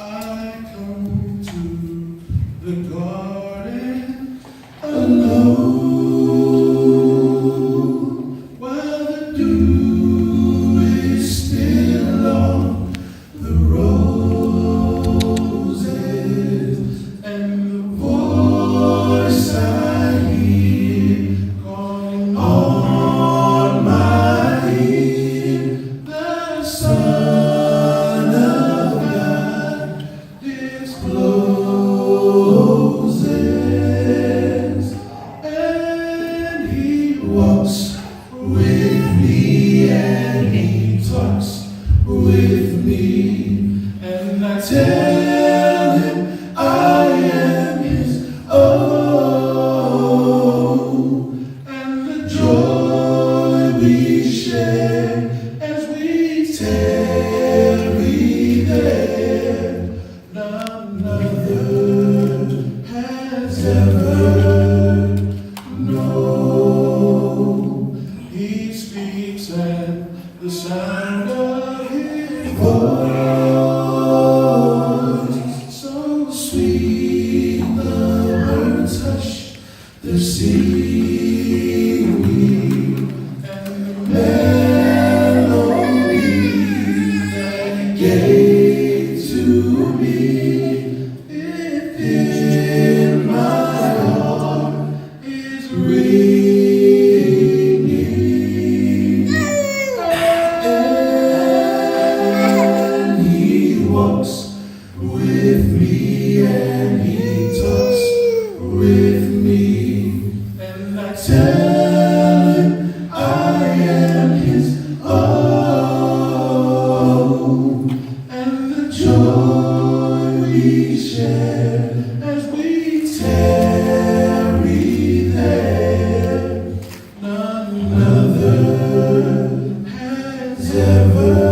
I come to the garden alone while the dew is still on the roses, and the voice I hear calling on my ear, the Son of God discloses, and He walks with me and He talks with me, and I tell Him I am His own, and the joy we share as we tarry there, none other has ever known. He speaks and the sound of His voice, so sweet the birds hush their singing, and the melody that He gave to me, it in my heart is ringing. And He walks with me and He talks with me, and I tell Him I am His own, and the joy we share as we tarry there, none other has ever